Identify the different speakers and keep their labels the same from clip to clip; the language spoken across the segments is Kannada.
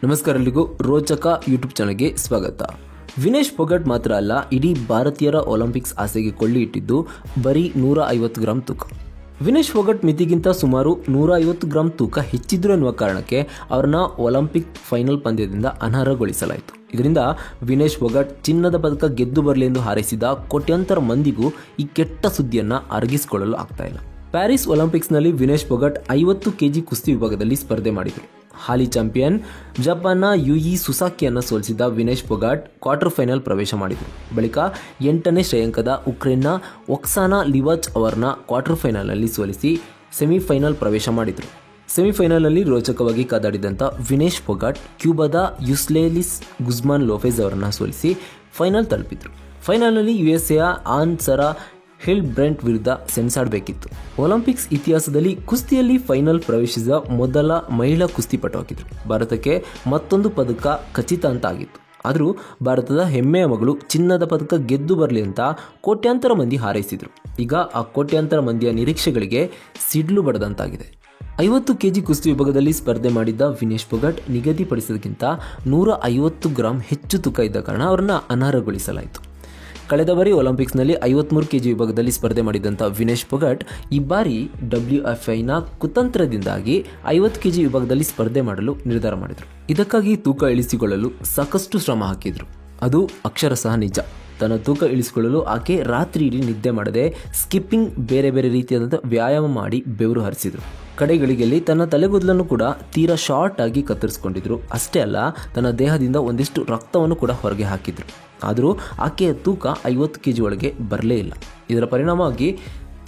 Speaker 1: ನಮಸ್ಕಾರ ಎಲ್ರಿಗೂ ರೋಚಕ ಯೂಟ್ಯೂಬ್ ಚಾನಲ್ಗೆ ಸ್ವಾಗತ. ವಿನೇಶ್ ಫೋಗಟ್ ಮಾತ್ರ ಅಲ್ಲ, ಇಡೀ ಭಾರತೀಯರ ಒಲಿಂಪಿಕ್ಸ್ ಆಸೆಗೆ ಕೊಳ್ಳಿ ಇಟ್ಟಿದ್ದು ಬರೀ 150 ಗ್ರಾಂ ತೂಕ. ವಿನೇಶ್ ಫೋಗಟ್ ಮಿತಿಗಿಂತ ಸುಮಾರು 150 ಗ್ರಾಂ ತೂಕ ಹೆಚ್ಚಿದ್ರು ಎನ್ನುವ ಕಾರಣಕ್ಕೆ ಅವರನ್ನ ಒಲಿಂಪಿಕ್ ಫೈನಲ್ ಪಂದ್ಯದಿಂದ ಅನರ್ಹಗೊಳಿಸಲಾಯಿತು. ಇದರಿಂದ ವಿನೇಶ್ ಫೋಗಟ್ ಚಿನ್ನದ ಪದಕ ಗೆದ್ದು ಬರಲಿ ಎಂದು ಹಾರೈಸಿದ ಕೋಟ್ಯಾಂತರ ಮಂದಿಗೂ ಈ ಕೆಟ್ಟ ಸುದ್ದಿಯನ್ನು ಅರಗಿಸಿಕೊಳ್ಳಲು ಆಗ್ತಾ ಇಲ್ಲ. ಪ್ಯಾರಿಸ್ ಒಲಿಂಪಿಕ್ಸ್ನಲ್ಲಿ ವಿನೇಶ್ ಫೋಗಟ್ 50 kg ಕುಸ್ತಿ ವಿಭಾಗದಲ್ಲಿ ಸ್ಪರ್ಧೆ ಮಾಡಿದರು. ಹಾಲಿ ಚಾಂಪಿಯನ್ ಜಪಾನ್ನ ಯುಯಿ ಸುಸಾಕಿಯನ್ನು ಸೋಲಿಸಿದ ವಿನೇಶ್ ಫೋಗಟ್ ಕ್ವಾರ್ಟರ್ ಫೈನಲ್ ಪ್ರವೇಶ ಮಾಡಿದರು. ಬಳಿಕ 8ನೇ ಶ್ರೇಯಾಂಕದ ಉಕ್ರೇನ್ನ ಒಕ್ಸಾನಾ ಲಿವಾಚ್ ಅವರನ್ನ ಕ್ವಾರ್ಟರ್ ಫೈನಲ್ನಲ್ಲಿ ಸೋಲಿಸಿ ಸೆಮಿಫೈನಲ್ ಪ್ರವೇಶ ಮಾಡಿದರು. ಸೆಮಿಫೈನಲ್ನಲ್ಲಿ ರೋಚಕವಾಗಿ ಕಾದಾಡಿದಂಥ ವಿನೇಶ್ ಫೋಗಟ್ ಕ್ಯೂಬಾದ ಯುಸ್ಲೇಲಿಸ್ ಗುಜ್ಮಾನ್ ಲೋಫೆಜ್ ಅವರನ್ನು ಸೋಲಿಸಿ ಫೈನಲ್ ತಲುಪಿದರು. ಫೈನಲ್ನಲ್ಲಿ ಯುಎಸ್ಎಯ ಆನ್ ಸರಾ ಹಿಲ್ ಬ್ರೆಂಟ್ ವಿರುದ್ಧ ಸೆಣಸಾಡಬೇಕಿತ್ತು. ಒಲಿಂಪಿಕ್ಸ್ ಇತಿಹಾಸದಲ್ಲಿ ಕುಸ್ತಿಯಲ್ಲಿ ಫೈನಲ್ ಪ್ರವೇಶಿಸಿದ ಮೊದಲ ಮಹಿಳಾ ಕುಸ್ತಿಪಟು ಆಗಿದ್ದರು. ಭಾರತಕ್ಕೆ ಮತ್ತೊಂದು ಪದಕ ಖಚಿತ ಅಂತ ಆಗಿತ್ತು. ಆದರೂ ಭಾರತದ ಹೆಮ್ಮೆಯ ಮಗಳು ಚಿನ್ನದ ಪದಕ ಗೆದ್ದು ಬರಲಿ ಅಂತ ಕೋಟ್ಯಾಂತರ ಮಂದಿ ಹಾರೈಸಿದರು. ಈಗ ಆ ಕೋಟ್ಯಾಂತರ ಮಂದಿಯ ನಿರೀಕ್ಷೆಗಳಿಗೆ ಸಿಡ್ಲು ಬಡದಂತಾಗಿದೆ. 50 kg ಕುಸ್ತಿ ವಿಭಾಗದಲ್ಲಿ ಸ್ಪರ್ಧೆ ಮಾಡಿದ್ದ ವಿನೇಶ್ ಫೋಗಟ್ ನಿಗದಿಪಡಿಸಿದಕ್ಕಿಂತ 150 ಗ್ರಾಂ ಹೆಚ್ಚು ತೂಕ ಇದ್ದ ಕಾರಣ ಅವರನ್ನು ಅನರ್ಹಗೊಳಿಸಲಾಯಿತು. ಕಳೆದ ಬಾರಿ ಒಲಿಂಪಿಕ್ಸ್ನಲ್ಲಿ 53 kg ವಿಭಾಗದಲ್ಲಿ ಸ್ಪರ್ಧೆ ಮಾಡಿದಂಥ ವಿನೇಶ್ ಫೋಗಟ್ ಈ ಬಾರಿ WFIನ ಕುತಂತ್ರದಿಂದಾಗಿ 50 kg ವಿಭಾಗದಲ್ಲಿ ಸ್ಪರ್ಧೆ ಮಾಡಲು ನಿರ್ಧಾರ ಮಾಡಿದರು. ಇದಕ್ಕಾಗಿ ತೂಕ ಇಳಿಸಿಕೊಳ್ಳಲು ಸಾಕಷ್ಟು ಶ್ರಮ ಹಾಕಿದರು. ಅದು ಅಕ್ಷರಶಃ ನಿಜ. ತನ್ನ ತೂಕ ಇಳಿಸಿಕೊಳ್ಳಲು ಆಕೆ ರಾತ್ರಿ ಇಡೀ ನಿದ್ದೆ ಮಾಡದೆ ಸ್ಕಿಪ್ಪಿಂಗ್, ಬೇರೆ ಬೇರೆ ರೀತಿಯಾದಂಥ ವ್ಯಾಯಾಮ ಮಾಡಿ ಬೆವರು ಹರಿಸಿದರು. ಕಡೆಗಳಿಗೆಯಲ್ಲಿ ತನ್ನ ತಲೆಗೂದಲನ್ನು ಕೂಡ ತೀರಾ ಶಾರ್ಟ್ ಆಗಿ ಕತ್ತರಿಸಿಕೊಂಡಿದ್ರು. ಅಷ್ಟೇ ಅಲ್ಲ, ತನ್ನ ದೇಹದಿಂದ ಒಂದಿಷ್ಟು ರಕ್ತವನ್ನು ಕೂಡ ಹೊರಗೆ ಹಾಕಿದರು. ಆದರೂ ಆಕೆಯ ತೂಕ 50 kg ಒಳಗೆ ಬರಲೇ ಇಲ್ಲ. ಇದರ ಪರಿಣಾಮವಾಗಿ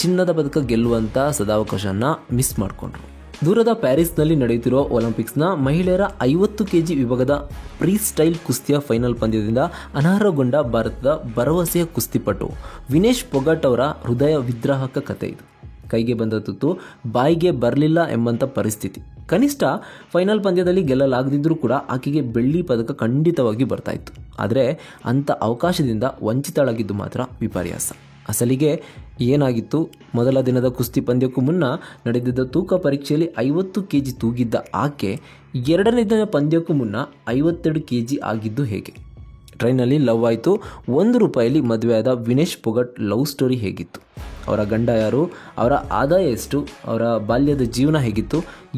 Speaker 1: ಚಿನ್ನದ ಪದಕ ಗೆಲ್ಲುವಂಥ ಸದಾವಕಾಶವನ್ನು ಮಿಸ್ ಮಾಡಿಕೊಂಡ್ರು. ದೂರದ ಪ್ಯಾರಿಸ್ನಲ್ಲಿ ನಡೆಯುತ್ತಿರುವ ಒಲಿಂಪಿಕ್ಸ್ನ ಮಹಿಳೆಯರ 50 kg ವಿಭಾಗದ ಫ್ರೀ ಸ್ಟೈಲ್ ಕುಸ್ತಿಯ ಫೈನಲ್ ಪಂದ್ಯದಿಂದ ಅನರ್ಹಗೊಂಡ ಭಾರತದ ಭರವಸೆಯ ಕುಸ್ತಿಪಟು ವಿನೇಶ್ ಫೋಗಟ್ ಅವರ ಹೃದಯ ವಿದ್ರಾವಕ ಕಥೆ ಇದು. ಕೈಗೆ ಬಂದ ತುತ್ತು ಬಾಯಿಗೆ ಬರಲಿಲ್ಲ ಎಂಬಂಥ ಪರಿಸ್ಥಿತಿ. ಕನಿಷ್ಠ ಫೈನಲ್ ಪಂದ್ಯದಲ್ಲಿ ಗೆಲ್ಲಲಾಗದಿದ್ದರೂ ಕೂಡ ಆಕೆಗೆ ಬೆಳ್ಳಿ ಪದಕ ಖಂಡಿತವಾಗಿ ಬರ್ತಾ ಇತ್ತು. ಆದರೆ ಅಂಥ ಅವಕಾಶದಿಂದ ವಂಚಿತಳಾಗಿದ್ದು ಮಾತ್ರ ವಿಪರ್ಯಾಸ. ಅಸಲಿಗೆ ಏನಾಗಿತ್ತು? ಮೊದಲ ದಿನದ ಕುಸ್ತಿ ಪಂದ್ಯಕ್ಕೂ ಮುನ್ನ ನಡೆದಿದ್ದ ತೂಕ ಪರೀಕ್ಷೆಯಲ್ಲಿ 50 kg ತೂಗಿದ್ದ ಆಕೆ 2ನೇ ದಿನ ಪಂದ್ಯಕ್ಕೂ ಮುನ್ನ 52 kg ಆಗಿದ್ದು ಹೇಗೆ? ಟ್ರೈನಲ್ಲಿ ಲವ್ ಆಯಿತು, ₹1 ಮದುವೆಯಾದ ವಿನೇಶ್ ಫೋಗಟ್ ಲವ್ ಸ್ಟೋರಿ ಹೇಗಿತ್ತು? ಅವರ ಗಂಡ ಯಾರು? ಅವರ ಆದಾಯ ಎಷ್ಟು? ಅವರ ಬಾಲ್ಯದ ಜೀವನ ಹೇಗಿತ್ತು?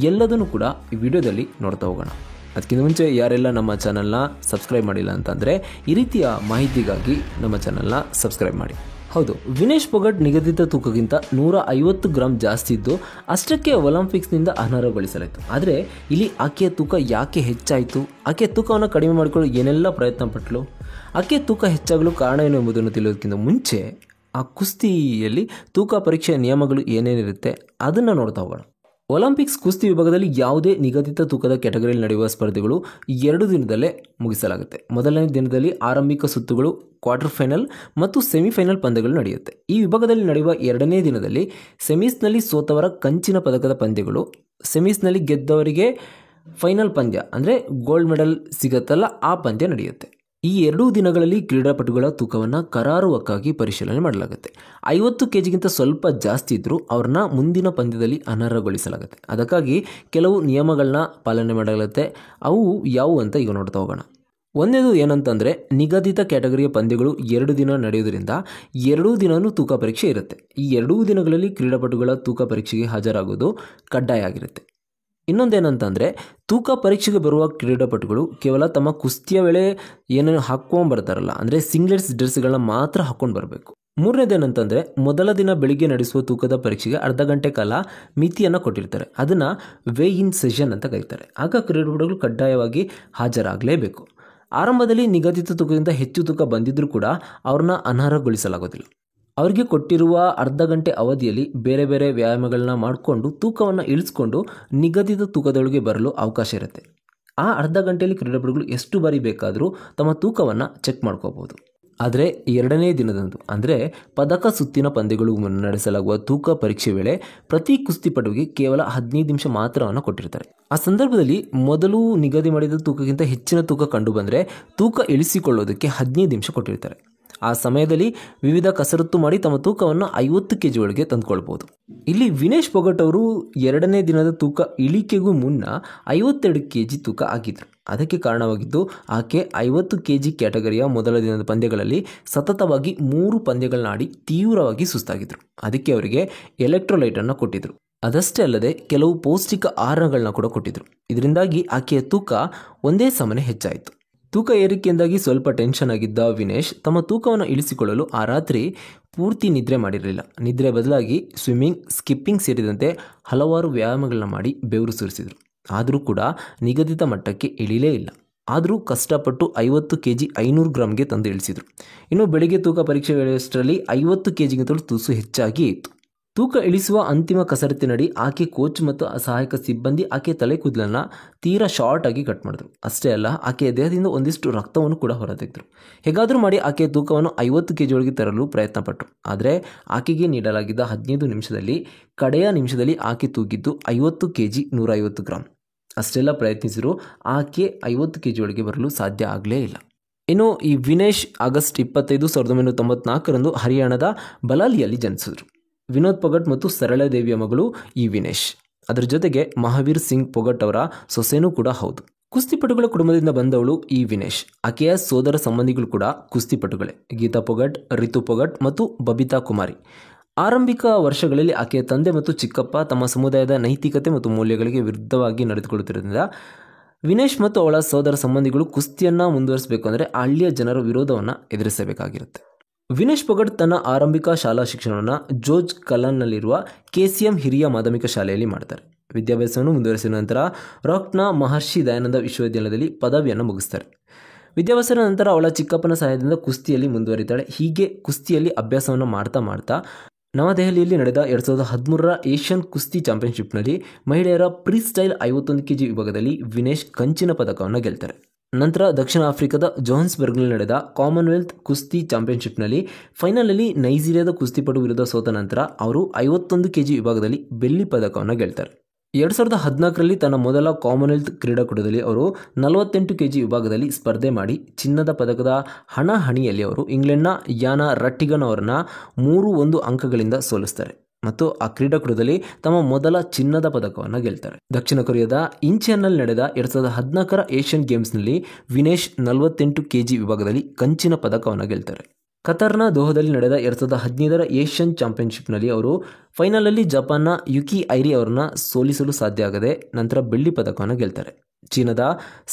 Speaker 1: ಎಲ್ಲದನ್ನು ಕೂಡ ಈ ವಿಡಿಯೋದಲ್ಲಿ ನೋಡ್ತಾ ಹೋಗೋಣ. ಅದಕ್ಕಿಂತ ಮುಂಚೆ ಯಾರೆಲ್ಲ ನಮ್ಮ ಚಾನಲ್ನ ಸಬ್ಸ್ಕ್ರೈಬ್ ಮಾಡಿಲ್ಲ ಅಂತಂದರೆ ಈ ರೀತಿಯ ಮಾಹಿತಿಗಾಗಿ ನಮ್ಮ ಚಾನಲ್ನ ಸಬ್ಸ್ಕ್ರೈಬ್ ಮಾಡಿ. ಹೌದು, ವಿನೇಶ್ ಫೋಗಟ್ ನಿಗದಿತ ತೂಕಕ್ಕಿಂತ 150 ಗ್ರಾಂ ಜಾಸ್ತಿ ಇದ್ದು ಅಷ್ಟಕ್ಕೆ ಒಲಿಂಪಿಕ್ಸ್ನಿಂದ ಅನರ್ಹಗೊಳಿಸಲಾಯಿತು. ಆದರೆ ಇಲ್ಲಿ ಆಕೆಯ ತೂಕ ಯಾಕೆ ಹೆಚ್ಚಾಯಿತು? ಆಕೆಯ ತೂಕವನ್ನು ಕಡಿಮೆ ಮಾಡಿಕೊಳ್ಳಲು ಏನೆಲ್ಲ ಪ್ರಯತ್ನ ಪಟ್ಟಳು? ಆಕೆಯ ತೂಕ ಹೆಚ್ಚಾಗಲು ಕಾರಣ ಏನು ಎಂಬುದನ್ನು ತಿಳಿಯೋದಕ್ಕಿಂತ ಮುಂಚೆ ಆ ಕುಸ್ತಿಯಲ್ಲಿ ತೂಕ ಪರೀಕ್ಷೆಯ ನಿಯಮಗಳು ಏನೇನಿರುತ್ತೆ ಅದನ್ನು ನೋಡ್ತಾ ಹೋಗೋಣ. ಒಲಿಂಪಿಕ್ಸ್ ಕುಸ್ತಿ ವಿಭಾಗದಲ್ಲಿ ಯಾವುದೇ ನಿಗದಿತ ತೂಕದ ಕ್ಯಾಟಗರಿಯಲ್ಲಿ ನಡೆಯುವ ಸ್ಪರ್ಧೆಗಳು 2 ದಿನದಲ್ಲೇ ಮುಗಿಸಲಾಗುತ್ತೆ. ಮೊದಲನೇ ದಿನದಲ್ಲಿ ಆರಂಭಿಕ ಸುತ್ತುಗಳು, ಕ್ವಾರ್ಟರ್ ಫೈನಲ್ ಮತ್ತು ಸೆಮಿಫೈನಲ್ ಪಂದ್ಯಗಳು ನಡೆಯುತ್ತೆ. ಈ ವಿಭಾಗದಲ್ಲಿ ನಡೆಯುವ 2ನೇ ದಿನದಲ್ಲಿ ಸೆಮೀಸ್ನಲ್ಲಿ ಸೋತವರ ಕಂಚಿನ ಪದಕದ ಪಂದ್ಯಗಳು, ಸೆಮೀಸ್ನಲ್ಲಿ ಗೆದ್ದವರಿಗೆ ಫೈನಲ್ ಪಂದ್ಯ ಅಂದರೆ ಗೋಲ್ಡ್ ಮೆಡಲ್ ಸಿಗುತ್ತಲ್ಲ ಆ ಪಂದ್ಯ ನಡೆಯುತ್ತೆ. ಈ 2 ದಿನಗಳಲ್ಲಿ ಕ್ರೀಡಾಪಟುಗಳ ತೂಕವನ್ನು ಕರಾರುವಕ್ಕಾಗಿ ಪರಿಶೀಲನೆ ಮಾಡಲಾಗುತ್ತೆ. 50 kgಗಿಂತ ಸ್ವಲ್ಪ ಜಾಸ್ತಿ ಇದ್ದರೂ ಅವ್ರನ್ನ ಮುಂದಿನ ಪಂದ್ಯದಲ್ಲಿ ಅನರ್ಹಗೊಳಿಸಲಾಗುತ್ತೆ. ಅದಕ್ಕಾಗಿ ಕೆಲವು ನಿಯಮಗಳನ್ನ ಪಾಲನೆ ಮಾಡಲಾಗುತ್ತೆ. ಅವು ಯಾವುವು ಅಂತ ಈಗ ನೋಡ್ತಾ ಹೋಗೋಣ. ಒಂದೇದು ಏನಂತಂದರೆ, ನಿಗದಿತ ಕ್ಯಾಟಗರಿಯ ಪಂದ್ಯಗಳು 2 ದಿನ ನಡೆಯೋದ್ರಿಂದ 2 ದಿನವೂ ತೂಕ ಪರೀಕ್ಷೆ ಇರುತ್ತೆ. ಈ 2 ದಿನಗಳಲ್ಲಿ ಕ್ರೀಡಾಪಟುಗಳ ತೂಕ ಪರೀಕ್ಷೆಗೆ ಹಾಜರಾಗೋದು ಕಡ್ಡಾಯ ಆಗಿರುತ್ತೆ. ಇನ್ನೊಂದೇನಂತಂದರೆ, ತೂಕ ಪರೀಕ್ಷೆಗೆ ಬರುವ ಕ್ರೀಡಾಪಟುಗಳು ಕೇವಲ ತಮ್ಮ ಕುಸ್ತಿಯ ವೇಳೆ ಏನೇನು ಹಾಕ್ಕೊಂಡ್ಬರ್ತಾರಲ್ಲ, ಅಂದರೆ ಸಿಂಗ್ಲೆಟ್ಸ್ ಡ್ರೆಸ್ಗಳನ್ನ ಮಾತ್ರ ಹಾಕ್ಕೊಂಡು ಬರಬೇಕು. ಮೂರನೇದೇನಂತಂದರೆ, ಮೊದಲ ದಿನ ಬೆಳಿಗ್ಗೆ ನಡೆಸುವ ತೂಕದ ಪರೀಕ್ಷೆಗೆ ಅರ್ಧ ಗಂಟೆ ಕಾಲ ಮಿತಿಯನ್ನು ಕೊಟ್ಟಿರ್ತಾರೆ. ಅದನ್ನು ವೇ ಇನ್ ಸೆಷನ್ ಅಂತ ಕರೀತಾರೆ. ಆಗ ಕ್ರೀಡಾಪಟುಗಳು ಕಡ್ಡಾಯವಾಗಿ ಹಾಜರಾಗಲೇಬೇಕು. ಆರಂಭದಲ್ಲಿ ನಿಗದಿತ ತೂಕದಿಂದ ಹೆಚ್ಚು ತೂಕ ಬಂದಿದ್ದರೂ ಕೂಡ ಅವ್ರನ್ನ ಅನರ್ಹಗೊಳಿಸಲಾಗೋದಿಲ್ಲ. ಅವರಿಗೆ ಕೊಟ್ಟಿರುವ ಅರ್ಧ ಗಂಟೆ ಅವಧಿಯಲ್ಲಿ ಬೇರೆ ಬೇರೆ ವ್ಯಾಯಾಮಗಳನ್ನ ಮಾಡಿಕೊಂಡು ತೂಕವನ್ನು ಇಳಿಸ್ಕೊಂಡು ನಿಗದಿತ ತೂಕದೊಳಗೆ ಬರಲು ಅವಕಾಶ ಇರುತ್ತೆ. ಆ ಅರ್ಧ ಗಂಟೆಯಲ್ಲಿ ಕ್ರೀಡಾಪಟುಗಳು ಎಷ್ಟು ಬಾರಿ ಬೇಕಾದರೂ ತಮ್ಮ ತೂಕವನ್ನು ಚೆಕ್ ಮಾಡ್ಕೋಬೋದು. ಆದರೆ 2ನೇ ದಿನದಂದು ಅಂದರೆ ಪದಕ ಸುತ್ತಿನ ಪಂದ್ಯಗಳು ನಡೆಸಲಾಗುವ ತೂಕ ಪರೀಕ್ಷೆ ವೇಳೆ ಪ್ರತಿ ಕುಸ್ತಿಪಟುವಿಗೆ ಕೇವಲ 15 ನಿಮಿಷ ಮಾತ್ರವನ್ನು ಕೊಟ್ಟಿರ್ತಾರೆ. ಆ ಸಂದರ್ಭದಲ್ಲಿ ಮೊದಲು ನಿಗದಿ ಮಾಡಿದ ತೂಕಕ್ಕಿಂತ ಹೆಚ್ಚಿನ ತೂಕ ಕಂಡು ಬಂದರೆ ತೂಕ ಇಳಿಸಿಕೊಳ್ಳೋದಕ್ಕೆ 15 ನಿಮಿಷ ಕೊಟ್ಟಿರ್ತಾರೆ. ಆ ಸಮಯದಲ್ಲಿ ವಿವಿಧ ಕಸರತ್ತು ಮಾಡಿ ತಮ್ಮ ತೂಕವನ್ನು 50 kg ಒಳಗೆ ತಂದುಕೊಳ್ಬೋದು. ಇಲ್ಲಿ ವಿನೇಶ್ ಫೋಗಟ್ ಅವರು 2ನೇ ದಿನದ ತೂಕ ಇಳಿಕೆಗೂ ಮುನ್ನ 52 kg ತೂಕ ಆಗಿದ್ರು. ಅದಕ್ಕೆ ಕಾರಣವಾಗಿದ್ದು ಆಕೆ 50 kg ಕ್ಯಾಟಗರಿಯ ಮೊದಲ ದಿನದ ಪಂದ್ಯಗಳಲ್ಲಿ ಸತತವಾಗಿ 3 ಪಂದ್ಯಗಳನ್ನಾಡಿ ತೀವ್ರವಾಗಿ ಸುಸ್ತಾಗಿದ್ರು. ಅದಕ್ಕೆ ಅವರಿಗೆ ಎಲೆಕ್ಟ್ರೋಲೈಟನ್ನು ಕೊಟ್ಟಿದ್ರು. ಅದಷ್ಟೇ ಅಲ್ಲದೆ ಕೆಲವು ಪೌಷ್ಟಿಕ ಆಹಾರಗಳನ್ನ ಕೂಡ ಕೊಟ್ಟಿದ್ರು. ಇದರಿಂದಾಗಿ ಆಕೆಯ ತೂಕ ಒಂದೇ ಸಮನೆ ಹೆಚ್ಚಾಯಿತು. ತೂಕ ಏರಿಕೆಯಿಂದಾಗಿ ಸ್ವಲ್ಪ ಟೆನ್ಷನ್ ಆಗಿದ್ದ ವಿನೇಶ್ ತಮ್ಮ ತೂಕವನ್ನು ಇಳಿಸಿಕೊಳ್ಳಲು ಆ ರಾತ್ರಿ ಪೂರ್ತಿ ನಿದ್ರೆ ಮಾಡಿರಲಿಲ್ಲ. ನಿದ್ರೆ ಬದಲಾಗಿ ಸ್ವಿಮ್ಮಿಂಗ್, ಸ್ಕಿಪ್ಪಿಂಗ್ ಸೇರಿದಂತೆ ಹಲವಾರು ವ್ಯಾಯಾಮಗಳನ್ನ ಮಾಡಿ ಬೆವರು ಸುರಿಸಿದರು. ಆದರೂ ಕೂಡ ನಿಗದಿತ ಮಟ್ಟಕ್ಕೆ ಇಳಿಲೇ ಇಲ್ಲ. ಆದರೂ ಕಷ್ಟಪಟ್ಟು 50 kg 500 ಗ್ರಾಮ್ಗೆ ತಂದು ಇಳಿಸಿದರು. ಇನ್ನು ಬೆಳಿಗ್ಗೆ ತೂಕ ಪರೀಕ್ಷೆ ವೇಳೆಯಷ್ಟರಲ್ಲಿ 50 kgಗಿಂತಲೂ ತುಸು ಹೆಚ್ಚಾಗಿ ಇತ್ತು. ತೂಕ ಇಳಿಸುವ ಅಂತಿಮ ಕಸರತ್ತಿನಡಿ ಆಕೆ ಕೋಚ್ ಮತ್ತು ಸಹಾಯಕ ಸಿಬ್ಬಂದಿ ಆಕೆ ತಲೆ ಕೂದಲನ್ನು ತೀರಾ ಶಾರ್ಟ್ ಆಗಿ ಕಟ್ ಮಾಡಿದ್ರು. ಅಷ್ಟೇ ಅಲ್ಲ, ಆಕೆಯ ದೇಹದಿಂದ ಒಂದಿಷ್ಟು ರಕ್ತವನ್ನು ಕೂಡ ಹೊರತೆಗೆದರು. ಹೇಗಾದರೂ ಮಾಡಿ ಆಕೆಯ ತೂಕವನ್ನು 50 kg ಒಳಗೆ ತರಲು ಪ್ರಯತ್ನಪಟ್ಟರು. ಆದರೆ ಆಕೆಗೆ ನೀಡಲಾಗಿದ್ದ 15 ನಿಮಿಷದಲ್ಲಿ ಕಡೆಯ ನಿಮಿಷದಲ್ಲಿ ಆಕೆ ತೂಗಿದ್ದು 50 kg 150 ಗ್ರಾಮ್. ಅಷ್ಟೆಲ್ಲ ಪ್ರಯತ್ನಿಸಿದರೂ ಆಕೆ 50 kg ಒಳಗೆ ಬರಲು ಸಾಧ್ಯ ಆಗಲೇ ಇಲ್ಲ. ಇನ್ನು ಈ ವಿನೇಶ್ ಆಗಸ್ಟ್ 25, 1994ರಂದು ಹರಿಯಾಣದ ಬಲಾಲಿಯಲ್ಲಿ ಜನಿಸಿದರು. ವಿನೋದ್ ಫೋಗಟ್ ಮತ್ತು ಸರಳಾದೇವಿಯ ಮಗಳು ಈ ವಿನೇಶ್. ಅದರ ಜೊತೆಗೆ ಮಹಾವೀರ್ ಸಿಂಗ್ ಫೋಗಟ್ ಅವರ ಸೊಸೆನೂ ಕೂಡ ಹೌದು. ಕುಸ್ತಿಪಟುಗಳ ಕುಟುಂಬದಿಂದ ಬಂದವಳು ಈ ವಿನೇಶ್. ಆಕೆಯ ಸೋದರ ಸಂಬಂಧಿಗಳು ಕೂಡ ಕುಸ್ತಿಪಟುಗಳೇ. ಗೀತಾ ಫೋಗಟ್, ರಿತು ಫೋಗಟ್ ಮತ್ತು ಬಬಿತಾ ಕುಮಾರಿ. ಆರಂಭಿಕ ವರ್ಷಗಳಲ್ಲಿ ಆಕೆಯ ತಂದೆ ಮತ್ತು ಚಿಕ್ಕಪ್ಪ ತಮ್ಮ ಸಮುದಾಯದ ನೈತಿಕತೆ ಮತ್ತು ಮೌಲ್ಯಗಳಿಗೆ ವಿರುದ್ಧವಾಗಿ ನಡೆದುಕೊಳ್ಳುತ್ತಿರುವುದರಿಂದ ವಿನೇಶ್ ಮತ್ತು ಅವಳ ಸೋದರ ಸಂಬಂಧಿಗಳು ಕುಸ್ತಿಯನ್ನು ಮುಂದುವರಿಸಬೇಕು ಅಂದರೆ ಹಳ್ಳಿಯ ಜನರ ವಿರೋಧವನ್ನು ಎದುರಿಸಬೇಕಾಗಿರುತ್ತೆ. ವಿನೇಶ್ ಫೋಗಟ್ ತನ್ನ ಆರಂಭಿಕ ಶಾಲಾ ಶಿಕ್ಷಣವನ್ನು ಜೋರ್ಜ್ ಕಲನ್ನಲ್ಲಿರುವ KCM ಹಿರಿಯ ಮಾಧ್ಯಮಿಕ ಶಾಲೆಯಲ್ಲಿ ಮಾಡ್ತಾರೆ. ವಿದ್ಯಾಭ್ಯಾಸವನ್ನು ಮುಂದುವರಿಸಿದ ನಂತರ ರಾಕ್ನ ಮಹರ್ಷಿ ದಯಾನಂದ ವಿಶ್ವವಿದ್ಯಾಲಯದಲ್ಲಿ ಪದವಿಯನ್ನು ಮುಗಿಸ್ತಾರೆ. ವಿದ್ಯಾಭ್ಯಾಸದ ನಂತರ ಅವಳ ಚಿಕ್ಕಪ್ಪನ ಸಹಾಯದಿಂದ ಕುಸ್ತಿಯಲ್ಲಿ ಮುಂದುವರಿತಾಳೆ. ಹೀಗೆ ಕುಸ್ತಿಯಲ್ಲಿ ಅಭ್ಯಾಸವನ್ನು ಮಾಡ್ತಾ ನವದೆಹಲಿಯಲ್ಲಿ ನಡೆದ 2013ರ ಏಷ್ಯನ್ ಕುಸ್ತಿ ಚಾಂಪಿಯನ್ಶಿಪ್ನಲ್ಲಿ ಮಹಿಳೆಯರ ಫ್ರೀ ಸ್ಟೈಲ್ 51 kg ವಿಭಾಗದಲ್ಲಿ ವಿನೇಶ್ ಕಂಚಿನ ಪದಕವನ್ನು ಗೆಲ್ತಾರೆ. ನಂತರ ದಕ್ಷಿಣ ಆಫ್ರಿಕಾದ ಜೋಹಾನ್ಸ್ಬರ್ಗ್ನಲ್ಲಿ ನಡೆದ ಕಾಮನ್ವೆಲ್ತ್ ಕುಸ್ತಿ ಚಾಂಪಿಯನ್ಶಿಪ್ನಲ್ಲಿ ಫೈನಲಲ್ಲಿ ನೈಜೀರಿಯಾದ ಕುಸ್ತಿಪಟು ವಿರುದ್ಧ ಸೋತ ನಂತರ ಅವರು 51 kg ವಿಭಾಗದಲ್ಲಿ ಬೆಳ್ಳಿ ಪದಕವನ್ನು ಗೆಲ್ತಾರೆ. 2014ರಲ್ಲಿ ತನ್ನ ಮೊದಲ ಕಾಮನ್ವೆಲ್ತ್ ಕ್ರೀಡಾಕೂಟದಲ್ಲಿ ಅವರು 48 kg ವಿಭಾಗದಲ್ಲಿ ಸ್ಪರ್ಧೆ ಮಾಡಿ ಚಿನ್ನದ ಪದಕದ ಹಣಾಹಣಿಯಲ್ಲಿ ಅವರು ಇಂಗ್ಲೆಂಡ್ನ ಯಾನಾ ರಟ್ಟಿಗನ್ ಅವರನ್ನು 3-1 ಅಂಕಗಳಿಂದ ಸೋಲಿಸ್ತಾರೆ ಮತ್ತು ಆ ಕ್ರೀಡಾಕೂಟದಲ್ಲಿ ತಮ್ಮ ಮೊದಲ ಚಿನ್ನದ ಪದಕವನ್ನು ಗೆಲ್ತಾರೆ. ದಕ್ಷಿಣ ಕೊರಿಯಾದ ಇಂಚಿಯನ್ನಲ್ಲಿ ನಡೆದ 2014ರ ಏಷ್ಯನ್ ಗೇಮ್ಸ್ನಲ್ಲಿ ವಿನೇಶ್ 48 kg ವಿಭಾಗದಲ್ಲಿ ಕಂಚಿನ ಪದಕವನ್ನು ಗೆಲ್ತಾರೆ. ಕತಾರ್ನ ದೋಹದಲ್ಲಿ ನಡೆದ 2015ರ ಏಷ್ಯನ್ ಚಾಂಪಿಯನ್ಶಿಪ್ನಲ್ಲಿ ಅವರು ಫೈನಲಲ್ಲಿ ಜಪಾನ್ನ ಯುಕಿ ಐರಿ ಅವರನ್ನು ಸೋಲಿಸಲು ಸಾಧ್ಯ ಆಗದೆ ನಂತರ ಬೆಳ್ಳಿ ಪದಕವನ್ನು ಗೆಲ್ತಾರೆ. ಚೀನಾದ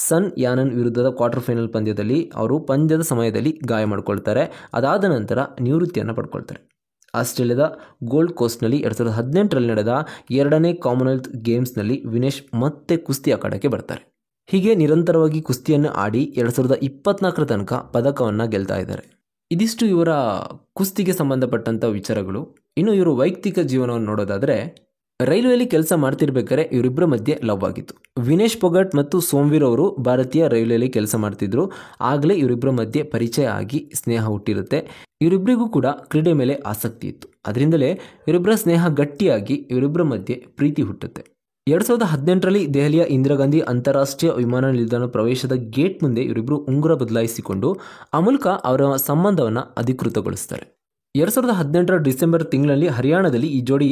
Speaker 1: ಸನ್ ಯಾನನ್ ವಿರುದ್ಧದ ಕ್ವಾರ್ಟರ್ ಫೈನಲ್ ಪಂದ್ಯದಲ್ಲಿ ಅವರು ಪಂದ್ಯದ ಸಮಯದಲ್ಲಿ ಗಾಯ ಮಾಡಿಕೊಳ್ತಾರೆ. ಅದಾದ ನಂತರ ನಿವೃತ್ತಿಯನ್ನು ಪಡ್ಕೊಳ್ತಾರೆ. ಆಸ್ಟ್ರೇಲಿಯಾದ ಗೋಲ್ಡ್ ಕೋಸ್ಟ್ನಲ್ಲಿ 2018ರಲ್ಲಿ ನಡೆದ 2ನೇ ಕಾಮನ್ವೆಲ್ತ್ ಗೇಮ್ಸ್ನಲ್ಲಿ ವಿನೇಶ್ ಮತ್ತೆ ಕುಸ್ತಿ ಅಖಾಡಕ್ಕೆ ಬರ್ತಾರೆ. ಹೀಗೆ ನಿರಂತರವಾಗಿ ಕುಸ್ತಿಯನ್ನು ಆಡಿ 2024ರ ತನಕ ಪದಕವನ್ನು ಗೆಲ್ತಾ ಇದ್ದಾರೆ. ಇದಿಷ್ಟು ಇವರ ಕುಸ್ತಿಗೆ ಸಂಬಂಧಪಟ್ಟಂಥ ವಿಚಾರಗಳು. ಇನ್ನು ಇವರು ವೈಯಕ್ತಿಕ ಜೀವನವನ್ನು ನೋಡೋದಾದರೆ ರೈಲ್ವೆಯಲ್ಲಿ ಕೆಲಸ ಮಾಡ್ತಿರ್ಬೇಕಾದ್ರೆ ಇವರಿಬ್ಬರ ಮಧ್ಯೆ ಲವ್ ಆಗಿತ್ತು. ವಿನೇಶ್ ಫೋಗಟ್ ಮತ್ತು ಸೋಮ್ವೀರ್ ಅವರು ಭಾರತೀಯ ರೈಲ್ವೆಯಲ್ಲಿ ಕೆಲಸ ಮಾಡ್ತಿದ್ರು. ಆಗಲೇ ಇವರಿಬ್ಬರ ಮಧ್ಯೆ ಪರಿಚಯ ಆಗಿ ಸ್ನೇಹ ಹುಟ್ಟಿರುತ್ತೆ. ಇವರಿಬ್ಬರಿಗೂ ಕೂಡ ಕ್ರೀಡೆ ಮೇಲೆ ಆಸಕ್ತಿ ಇತ್ತು. ಅದರಿಂದಲೇ ಇವರಿಬ್ಬರ ಸ್ನೇಹ ಗಟ್ಟಿಯಾಗಿ ಇವರಿಬ್ಬರ ಮಧ್ಯೆ ಪ್ರೀತಿ ಹುಟ್ಟುತ್ತೆ. 2018ರಲ್ಲಿ ದೆಹಲಿಯ ಇಂದಿರಾ ಗಾಂಧಿ ಅಂತಾರಾಷ್ಟ್ರೀಯ ವಿಮಾನ ನಿಲ್ದಾಣ ಪ್ರವೇಶದ ಗೇಟ್ ಮುಂದೆ ಇವರಿಬ್ಬರು ಉಂಗುರ ಬದಲಾಯಿಸಿಕೊಂಡು ಆ ಮೂಲಕ ಅವರ ಸಂಬಂಧವನ್ನು ಅಧಿಕೃತಗೊಳಿಸ್ತಾರೆ. 2018ರ ಡಿಸೆಂಬರ್ ತಿಂಗಳಲ್ಲಿ ಹರಿಯಾಣದಲ್ಲಿ ಈ ಜೋಡಿ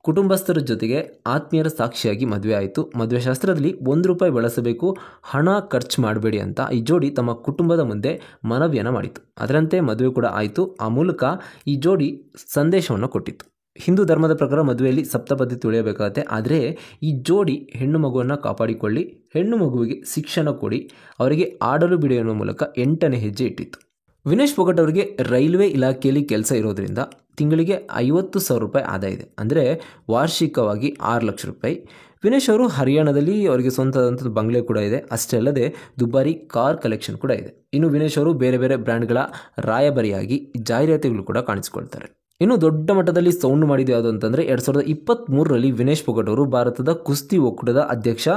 Speaker 1: ಕುಟುಂಬಸ್ಥರ ಜೊತೆಗೆ ಆತ್ಮೀಯರ ಸಾಕ್ಷಿಯಾಗಿ ಮದುವೆ ಆಯಿತು. ಮದುವೆ ಶಾಸ್ತ್ರದಲ್ಲಿ ₹1 ಬಳಸಬೇಕು, ಹಣ ಖರ್ಚು ಮಾಡಬೇಡಿ ಅಂತ ಈ ಜೋಡಿ ತಮ್ಮ ಕುಟುಂಬದ ಮುಂದೆ ಮನವಿಯನ್ನು ಮಾಡಿತು. ಅದರಂತೆ ಮದುವೆ ಕೂಡ ಆಯಿತು. ಆ ಮೂಲಕ ಈ ಜೋಡಿ ಸಂದೇಶವನ್ನು ಕೊಟ್ಟಿತ್ತು. ಹಿಂದೂ ಧರ್ಮದ ಪ್ರಕಾರ ಮದುವೆಯಲ್ಲಿ ಸಪ್ತಪದಿ ತುಳಿಯಬೇಕಾಗತ್ತೆ. ಆದರೆ ಈ ಜೋಡಿ ಹೆಣ್ಣು ಮಗುವನ್ನು ಕಾಪಾಡಿಕೊಳ್ಳಿ, ಹೆಣ್ಣು ಮಗುವಿಗೆ ಶಿಕ್ಷಣ ಕೊಡಿ, ಅವರಿಗೆ ಆಡಲು ಬಿಡಿ ಎನ್ನುವ ಮೂಲಕ 8ನೇ ಹೆಜ್ಜೆ ಇಟ್ಟಿತ್ತು. ವಿನೇಶ್ ಫೋಗಟ್ ಅವರಿಗೆ ರೈಲ್ವೆ ಇಲಾಖೆಯಲ್ಲಿ ಕೆಲಸ ಇರೋದರಿಂದ ತಿಂಗಳಿಗೆ ₹50,000 ಆದಾಯ ಇದೆ. ಅಂದರೆ ವಾರ್ಷಿಕವಾಗಿ ₹6 ಲಕ್ಷ. ವಿನೇಶ್ ಅವರು ಹರಿಯಾಣದಲ್ಲಿ ಅವರಿಗೆ ಸ್ವಂತದಂಥ ಬಂಗ್ಲೆ ಕೂಡ ಇದೆ. ಅಷ್ಟೇ ಅಲ್ಲದೆ ದುಬಾರಿ ಕಾರ್ ಕಲೆಕ್ಷನ್ ಕೂಡ ಇದೆ. ಇನ್ನು ವಿನೇಶ್ ಅವರು ಬೇರೆ ಬೇರೆ ಬ್ರ್ಯಾಂಡ್ಗಳ ರಾಯಭಾರಿಯಾಗಿ ಜಾಹೀರಾತುಗಳು ಕೂಡ ಕಾಣಿಸಿಕೊಳ್ತಾರೆ. ಇನ್ನು ದೊಡ್ಡ ಮಟ್ಟದಲ್ಲಿ ಸೌಂಡ್ ಮಾಡಿದ್ದು ಯಾವುದು ಅಂತಂದರೆ 2023ರಲ್ಲಿ ವಿನೇಶ್ ಫೋಗಟ್ ಅವರು ಭಾರತದ ಕುಸ್ತಿ ಒಕ್ಕೂಟದ ಅಧ್ಯಕ್ಷ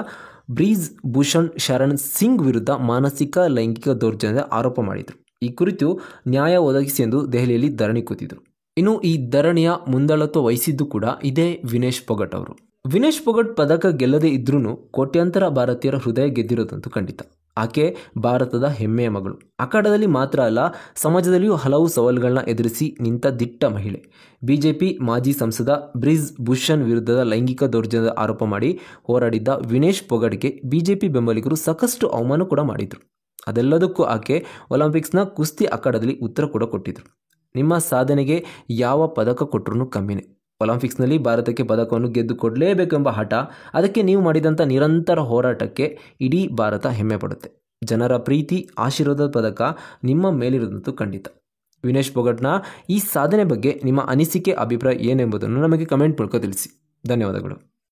Speaker 1: ಬ್ರೀಜ್ ಭೂಷಣ್ ಶರಣ್ ಸಿಂಗ್ ವಿರುದ್ಧ ಮಾನಸಿಕ ಲೈಂಗಿಕ ದೌರ್ಜನ್ಯದ ಆರೋಪ ಮಾಡಿದರು. ಈ ಕುರಿತು ನ್ಯಾಯ ಒದಗಿಸಿ ಎಂದು ದೆಹಲಿಯಲ್ಲಿ ಧರಣಿ ಕೂತಿದ್ರು. ಇನ್ನು ಈ ಧರಣಿಯ ಮುಂದಾಳತ್ವ ವಹಿಸಿದ್ದು ಕೂಡ ಇದೇ ವಿನೇಶ್ ಫೋಗಟ್ ಅವರು. ವಿನೇಶ್ ಫೋಗಟ್ ಪದಕ ಗೆಲ್ಲದೇ ಇದ್ರೂ ಕೋಟ್ಯಾಂತರ ಭಾರತೀಯರ ಹೃದಯ ಗೆದ್ದಿರೋದಂತೂ ಖಂಡಿತ. ಆಕೆ ಭಾರತದ ಹೆಮ್ಮೆಯ ಮಗಳು. ಅಖಾಡದಲ್ಲಿ ಮಾತ್ರ ಅಲ್ಲ, ಸಮಾಜದಲ್ಲಿಯೂ ಹಲವು ಸವಾಲುಗಳನ್ನ ಎದುರಿಸಿ ನಿಂತ ದಿಟ್ಟ ಮಹಿಳೆ. ಬಿಜೆಪಿ ಮಾಜಿ ಸಂಸದ ಬ್ರಿಜ್ ಭೂಷಣ್ ವಿರುದ್ಧದ ಲೈಂಗಿಕ ದೌರ್ಜನ್ಯದ ಆರೋಪ ಮಾಡಿ ಹೋರಾಡಿದ್ದ ವಿನೇಶ್ ಫೋಗಟ್ಗೆ ಬಿಜೆಪಿ ಬೆಂಬಲಿಗರು ಸಾಕಷ್ಟು ಅವಮಾನ ಕೂಡ ಮಾಡಿದರು. ಅದೆಲ್ಲದಕ್ಕೂ ಆಕೆ ಒಲಿಂಪಿಕ್ಸ್ನ ಕುಸ್ತಿ ಅಖಾಡದಲ್ಲಿ ಉತ್ತರ ಕೂಡ ಕೊಟ್ಟಿದ್ರು. ನಿಮ್ಮ ಸಾಧನೆಗೆ ಯಾವ ಪದಕ ಕೊಟ್ಟರೂ ಕಮ್ಮಿನೇ. ಒಲಿಂಪಿಕ್ಸ್ನಲ್ಲಿ ಭಾರತಕ್ಕೆ ಪದಕವನ್ನು ಗೆದ್ದು ಕೊಡಲೇಬೇಕೆಂಬ ಹಠ, ಅದಕ್ಕೆ ನೀವು ಮಾಡಿದಂಥ ನಿರಂತರ ಹೋರಾಟಕ್ಕೆ ಇಡೀ ಭಾರತ ಹೆಮ್ಮೆ ಪಡುತ್ತೆ. ಜನರ ಪ್ರೀತಿ, ಆಶೀರ್ವಾದದ ಪದಕ ನಿಮ್ಮ ಮೇಲಿರೋದಂತೂ ಖಂಡಿತ. ವಿನೇಶ್ ಫೋಗಟ್ನ ಈ ಸಾಧನೆ ಬಗ್ಗೆ ನಿಮ್ಮ ಅನಿಸಿಕೆ, ಅಭಿಪ್ರಾಯ ಏನೆಂಬುದನ್ನು ನಮಗೆ ಕಮೆಂಟ್ ಮೂಲಕ ತಿಳಿಸಿ. ಧನ್ಯವಾದಗಳು.